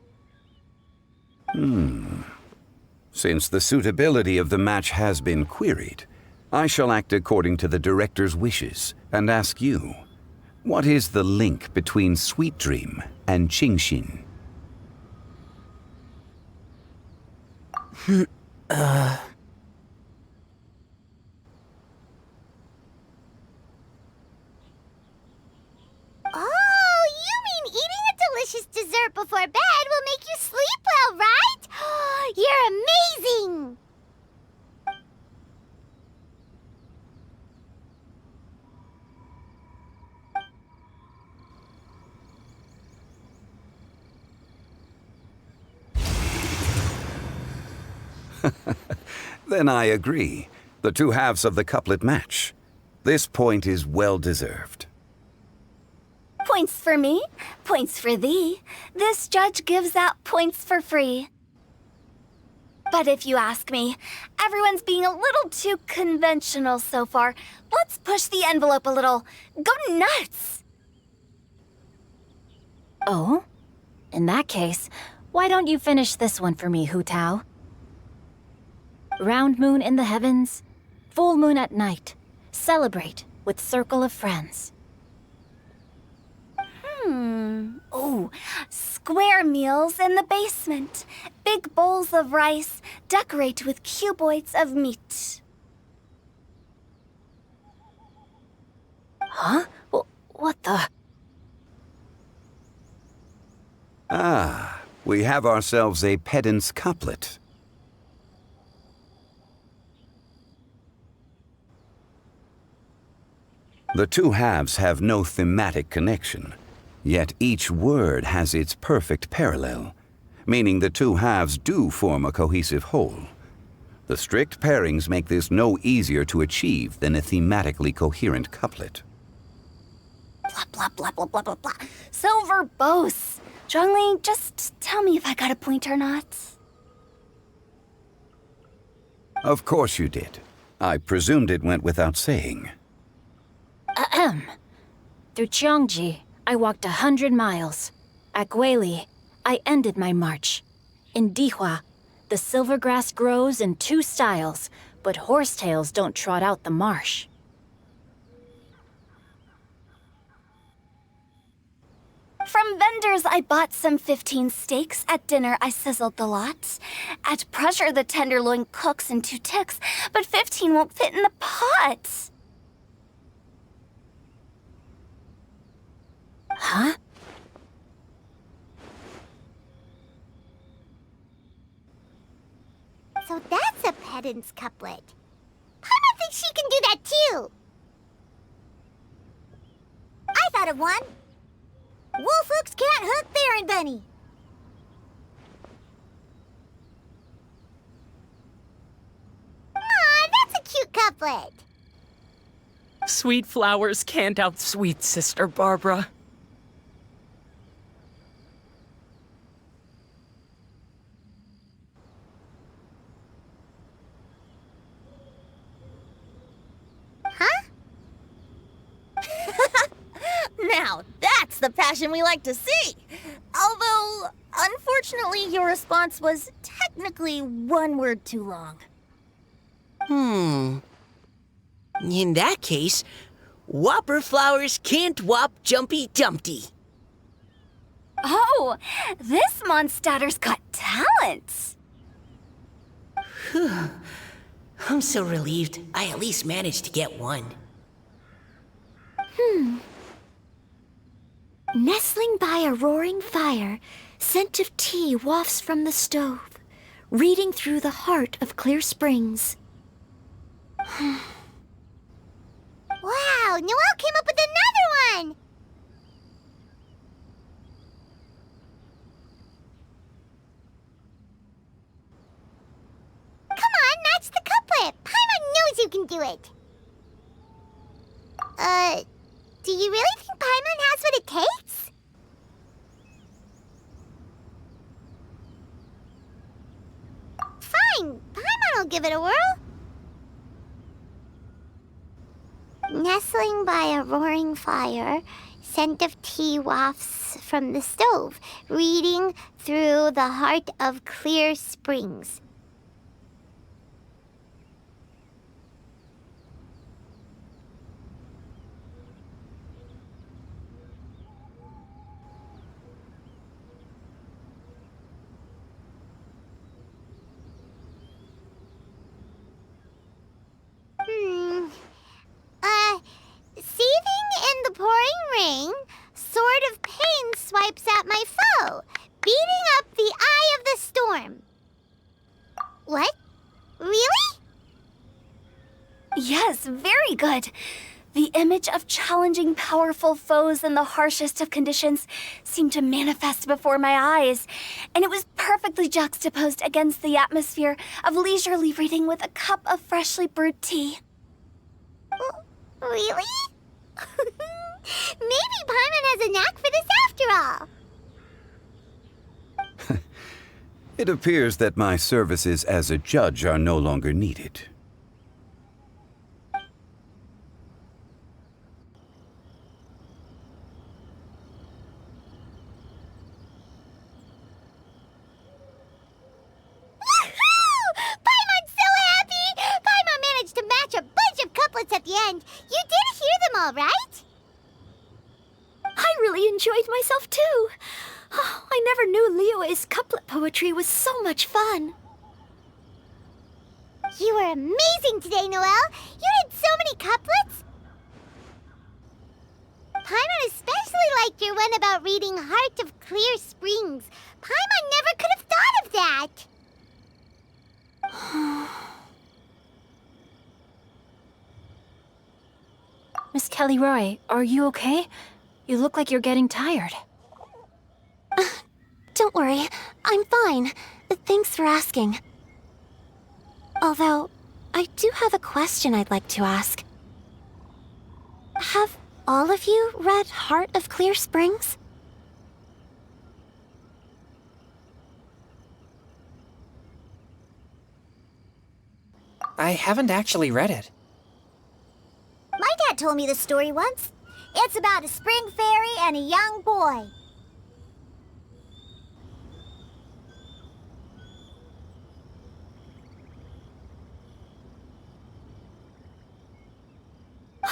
Since the suitability of the match has been queried, I shall act according to the director's wishes and ask you, what is the link between Sweet Dream and Genshin? Oh, you mean eating a delicious dessert before bed will make you sleep well, right? You're amazing! Then I agree. The two halves of the couplet match. This point is well deserved. Points for me, points for thee. This judge gives out points for free. But if you ask me, everyone's being a little too conventional so far. Let's push the envelope a little. Go nuts! Oh? In that case, why don't you finish this one for me, Hu Tao? Round moon in the heavens, full moon at night. Celebrate with circle of friends. Oh, square meals in the basement. Big bowls of rice, decorate with cuboids of meat. Huh? What the? Ah, we have ourselves a pedant's couplet. The two halves have no thematic connection, yet each word has its perfect parallel, meaning the two halves do form a cohesive whole. The strict pairings make this no easier to achieve than a thematically coherent couplet. Blah, blah, blah, blah, blah, blah, blah. So verbose. Zhongli, just tell me if I got a point or not. Of course you did. I presumed it went without saying. Ahem. Through Cheongji, I walked 100 miles. At Guili, I ended my march. In Dihua, the silver grass grows in two styles, but horsetails don't trot out the marsh. From vendors, I bought some 15 steaks. At dinner, I sizzled the lot. At pressure, the tenderloin cooks in 2 ticks, but 15 won't fit in the pot. Huh? So that's a pedant's couplet. Paimon thinks she can do that too. I thought of one. Wolf hooks can't hook Baron Bunny. Aw, that's a cute couplet. Sweet flowers can't outsweet Sister Barbara. Now, that's the passion we like to see. Although, unfortunately, your response was technically one word too long. In that case, Whopper flowers can't whop Jumpy Dumpty. Oh, this Mondstadter's got talent. I'm so relieved I at least managed to get one. Nestling by a roaring fire, scent of tea wafts from the stove, reading through the heart of clear springs. Wow, Noelle came up with another one! Come on, match the couplet! Paimon knows you can do it! Do you really think Paimon has what it takes? give it a whirl? Nestling by a roaring fire, scent of tea wafts from the stove, reading through the heart of clear springs. Seething in the pouring rain, sword of pain swipes at my foe, beating up the eye of the storm. What? Really? Yes, very good. The image of challenging powerful foes in the harshest of conditions seemed to manifest before my eyes, and it was perfectly juxtaposed against the atmosphere of leisurely reading with a cup of freshly brewed tea. Really? Maybe Paimon has a knack for this after all. It appears that my services as a judge are no longer needed. Paimon's so happy! Paimon managed to match a bunch of couplets at the end. You did hear them all, right? I really enjoyed myself too. Oh, I never knew Liyue's couplet poetry was so much fun. You were amazing today, Noelle. You did so many couplets. Paimon especially liked your one about reading Heart of Clear Springs. Paimon never could have thought of that. Miss Kelly Roy, are you okay? You look like you're getting tired. Don't worry, I'm fine. Thanks for asking. Although, I do have a question I'd like to ask. Have all of you read Heart of Clear Springs? I haven't actually read it. My dad told me the story once. It's about a spring fairy and a young boy.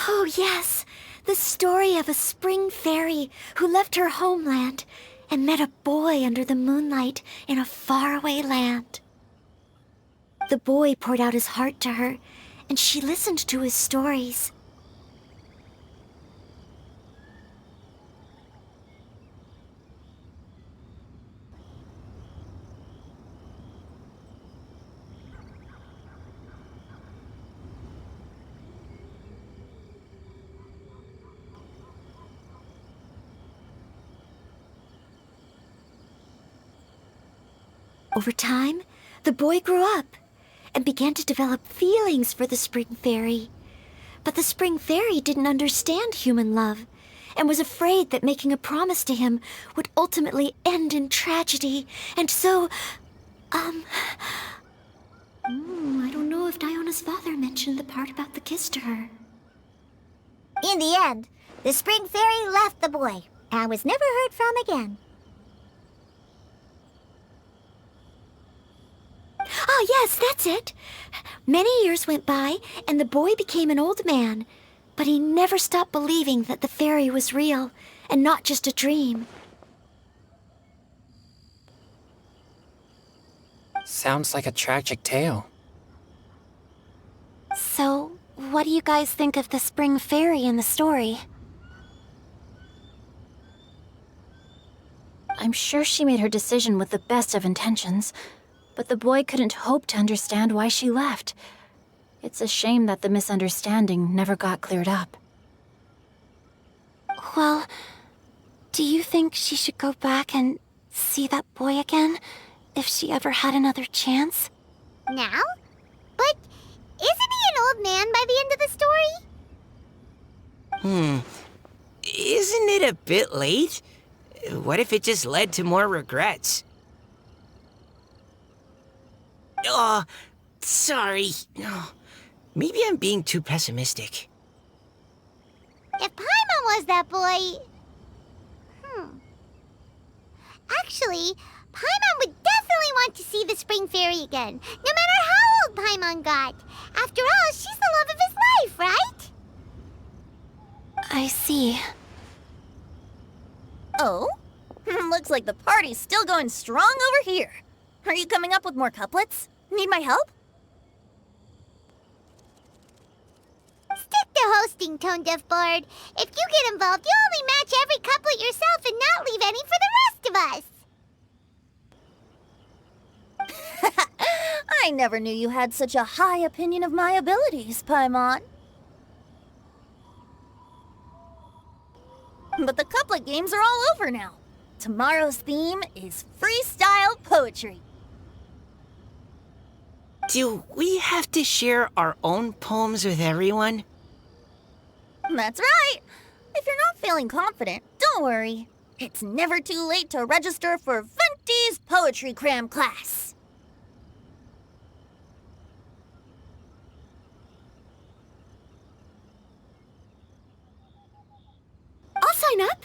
Oh, yes. The story of a spring fairy who left her homeland and met a boy under the moonlight in a faraway land. The boy poured out his heart to her, and she listened to his stories. Over time, the boy grew up and began to develop feelings for the spring fairy. But the spring fairy didn't understand human love and was afraid that making a promise to him would ultimately end in tragedy. And so, I don't know if Diona's father mentioned the part about the kiss to her. In the end, the spring fairy left the boy and was never heard from again. Ah, yes, that's it. Many years went by, and the boy became an old man. But he never stopped believing that the fairy was real, and not just a dream. Sounds like a tragic tale. So, what do you guys think of the spring fairy in the story? I'm sure she made her decision with the best of intentions, but the boy couldn't hope to understand why she left. It's a shame that the misunderstanding never got cleared up. Well, do you think she should go back and see that boy again, if she ever had another chance? Now? But isn't he an old man by the end of the story? Isn't it a bit late? What if it just led to more regrets? Sorry. Maybe I'm being too pessimistic. If Paimon was that boy... Actually, Paimon would definitely want to see the Spring Fairy again, no matter how old Paimon got. After all, she's the love of his life, right? I see. Oh? Looks like the party's still going strong over here. Are you coming up with more couplets? Need my help? Stick to hosting, Tone Deaf Bard. If you get involved, you'll only match every couplet yourself and not leave any for the rest of us. I never knew you had such a high opinion of my abilities, Paimon. But the couplet games are all over now. Tomorrow's theme is freestyle poetry. Do we have to share our own poems with everyone? That's right. If you're not feeling confident, don't worry. It's never too late to register for Venti's Poetry Cram class. I'll sign up.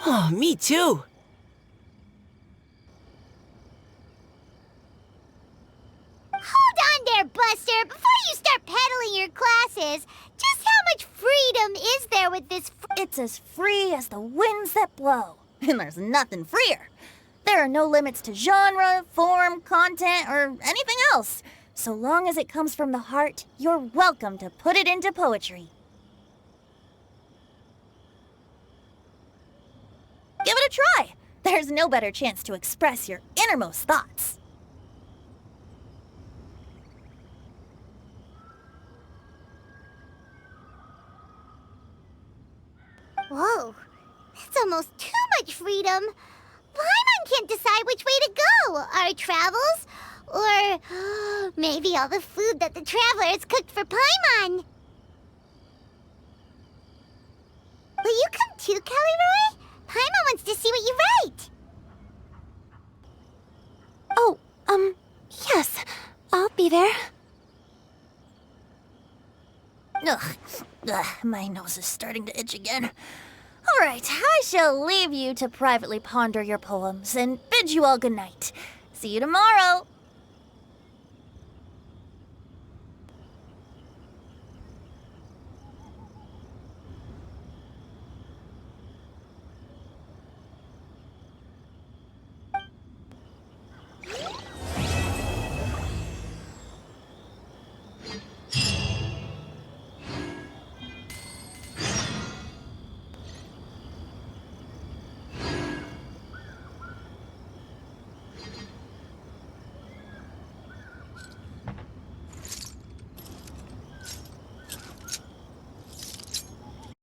Oh, me too. Hold on there, Buster. Before you start peddling your classes, just how much freedom is there with this... It's as free as the winds that blow. And there's nothing freer. There are no limits to genre, form, content, or anything else. So long as it comes from the heart, you're welcome to put it into poetry. Give it a try. There's no better chance to express your innermost thoughts. Whoa, that's almost too much freedom. Paimon can't decide which way to go. Our travels, or maybe all the food that the travelers cooked for Paimon. Will you come too, Kelly Roy? Paimon wants to see what you write. Oh, yes. I'll be there. Ugh, my nose is starting to itch again. All right, I shall leave you to privately ponder your poems and bid you all good night. See you tomorrow.